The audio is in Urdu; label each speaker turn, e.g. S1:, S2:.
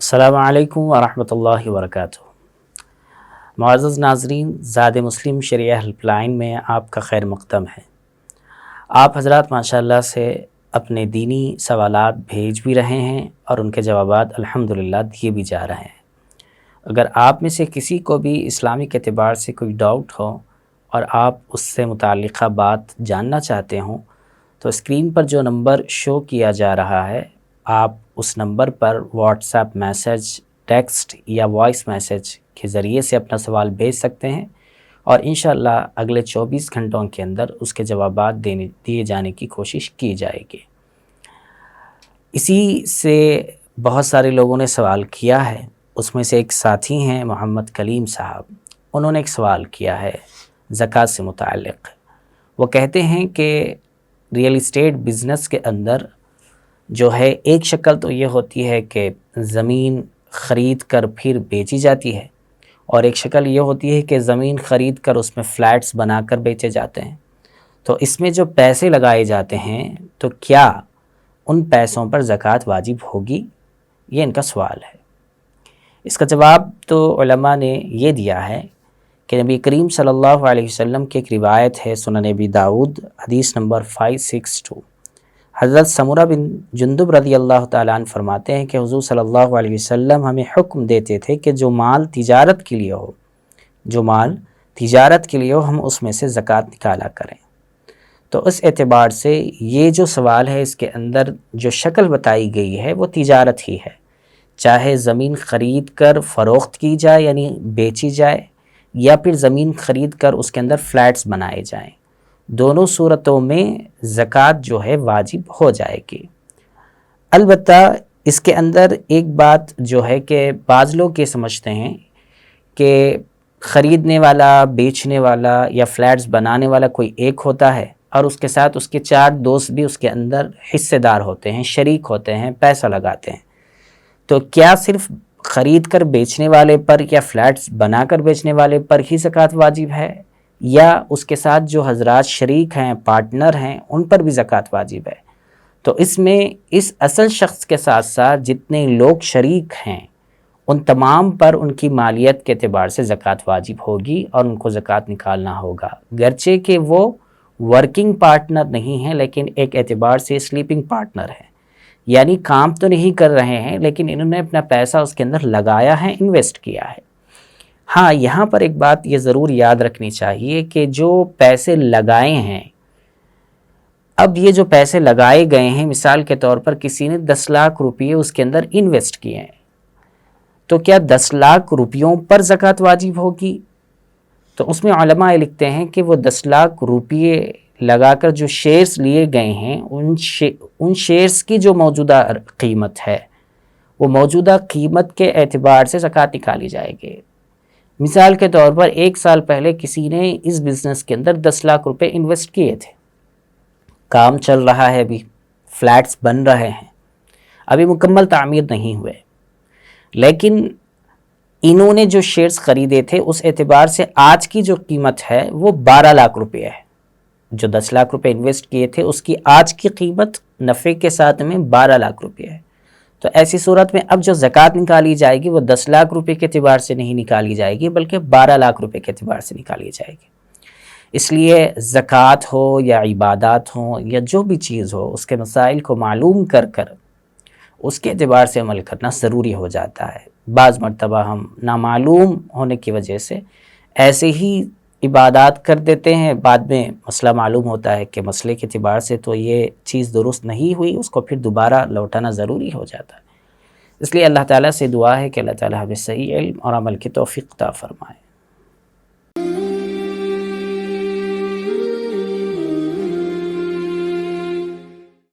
S1: السلام علیکم ورحمۃ اللہ وبرکاتہ۔ معزز ناظرین، زاد مسلم شریعہ ہیلپ لائن میں آپ کا خیر مقدم ہے۔ آپ حضرات ماشاءاللہ سے اپنے دینی سوالات بھیج بھی رہے ہیں اور ان کے جوابات الحمدللہ دیے بھی جا رہے ہیں۔ اگر آپ میں سے کسی کو بھی اسلامک اعتبار سے کوئی ڈاؤٹ ہو اور آپ اس سے متعلقہ بات جاننا چاہتے ہوں تو اسکرین پر جو نمبر شو کیا جا رہا ہے، آپ اس نمبر پر واٹس ایپ میسج، ٹیکسٹ یا وائس میسج کے ذریعے سے اپنا سوال بھیج سکتے ہیں اور انشاءاللہ اگلے 24 گھنٹوں کے اندر اس کے جوابات دیے جانے کی کوشش کی جائے گی۔ اسی سے بہت سارے لوگوں نے سوال کیا ہے، اس میں سے ایک ساتھی ہیں محمد کلیم صاحب، انہوں نے ایک سوال کیا ہے زکوٰۃ سے متعلق۔ وہ کہتے ہیں کہ ریئل اسٹیٹ بزنس کے اندر جو ہے ایک شکل تو یہ ہوتی ہے کہ زمین خرید کر پھر بیچی جاتی ہے، اور ایک شکل یہ ہوتی ہے کہ زمین خرید کر اس میں فلیٹس بنا کر بیچے جاتے ہیں۔ تو اس میں جو پیسے لگائے جاتے ہیں تو کیا ان پیسوں پر زکوٰۃ واجب ہوگی؟ یہ ان کا سوال ہے۔ اس کا جواب تو علماء نے یہ دیا ہے کہ نبی کریم صلی اللہ علیہ وسلم کی ایک روایت ہے، سنن ابی داؤد، حدیث نمبر 562۔ حضرت سمرہ بن جندب رضی اللہ تعالیٰ عنہ فرماتے ہیں کہ حضور صلی اللہ علیہ وسلم ہمیں حکم دیتے تھے کہ جو مال تجارت کے لیے ہو ہم اس میں سے زکوٰۃ نکالا کریں۔ تو اس اعتبار سے یہ جو سوال ہے، اس کے اندر جو شکل بتائی گئی ہے وہ تجارت ہی ہے، چاہے زمین خرید کر فروخت کی جائے یعنی بیچی جائے، یا پھر زمین خرید کر اس کے اندر فلیٹس بنائے جائیں، دونوں صورتوں میں زکوٰۃ جو ہے واجب ہو جائے گی۔ البتہ اس کے اندر ایک بات جو ہے کہ بعض لوگ یہ سمجھتے ہیں کہ خریدنے والا، بیچنے والا یا فلیٹس بنانے والا کوئی ایک ہوتا ہے اور اس کے ساتھ اس کے 4 دوست بھی اس کے اندر حصے دار ہوتے ہیں، شریک ہوتے ہیں، پیسہ لگاتے ہیں۔ تو کیا صرف خرید کر بیچنے والے پر یا فلیٹس بنا کر بیچنے والے پر ہی زکوٰۃ واجب ہے، یا اس کے ساتھ جو حضرات شریک ہیں، پارٹنر ہیں، ان پر بھی زکوٰۃ واجب ہے؟ تو اس میں اس اصل شخص کے ساتھ ساتھ جتنے لوگ شریک ہیں ان تمام پر ان کی مالیت کے اعتبار سے زکوٰۃ واجب ہوگی اور ان کو زکوٰۃ نکالنا ہوگا، گرچہ کہ وہ ورکنگ پارٹنر نہیں ہیں لیکن ایک اعتبار سے سلیپنگ پارٹنر ہیں، یعنی کام تو نہیں کر رہے ہیں لیکن انہوں نے اپنا پیسہ اس کے اندر لگایا ہے، انویسٹ کیا ہے۔ ہاں، یہاں پر ایک بات یہ ضرور یاد رکھنی چاہیے کہ جو پیسے لگائے ہیں، اب یہ جو پیسے لگائے گئے ہیں، مثال کے طور پر کسی نے 10 لاکھ روپئے اس کے اندر انویسٹ کیے ہیں، تو کیا 10 لاکھ روپیوں پر زکوٰۃ واجب ہوگی؟ تو اس میں علماء لکھتے ہیں کہ وہ 10 لاکھ روپئے لگا کر جو شیئرز لیے گئے ہیں، ان شیئرز کی جو موجودہ قیمت ہے، وہ موجودہ قیمت کے اعتبار سے زکوٰۃ نکالی جائے گی۔ مثال کے طور پر 1 سال پہلے کسی نے اس بزنس کے اندر 10 لاکھ روپے انویسٹ کیے تھے، کام چل رہا ہے، ابھی فلیٹس بن رہے ہیں، ابھی مکمل تعمیر نہیں ہوئے، لیکن انہوں نے جو شیئرز خریدے تھے اس اعتبار سے آج کی جو قیمت ہے وہ 12 لاکھ روپے ہے۔ جو 10 لاکھ روپے انویسٹ کیے تھے اس کی آج کی قیمت نفع کے ساتھ میں 12 لاکھ روپے ہے۔ تو ایسی صورت میں اب جو زکوٰۃ نکالی جائے گی وہ 10 لاکھ روپے کے اعتبار سے نہیں نکالی جائے گی بلکہ 12 لاکھ روپے کے اعتبار سے نکالی جائے گی۔ اس لیے زکوٰۃ ہو یا عبادات ہوں یا جو بھی چیز ہو، اس کے مسائل کو معلوم کر اس کے اعتبار سے عمل کرنا ضروری ہو جاتا ہے۔ بعض مرتبہ ہم نامعلوم ہونے کی وجہ سے ایسے ہی عبادات کر دیتے ہیں، بعد میں مسئلہ معلوم ہوتا ہے کہ مسئلے کے اعتبار سے تو یہ چیز درست نہیں ہوئی، اس کو پھر دوبارہ لوٹانا ضروری ہو جاتا ہے۔ اس لیے اللہ تعالیٰ سے دعا ہے کہ اللہ تعالیٰ ہمیں صحیح علم اور عمل کی توفیق عطا فرمائے۔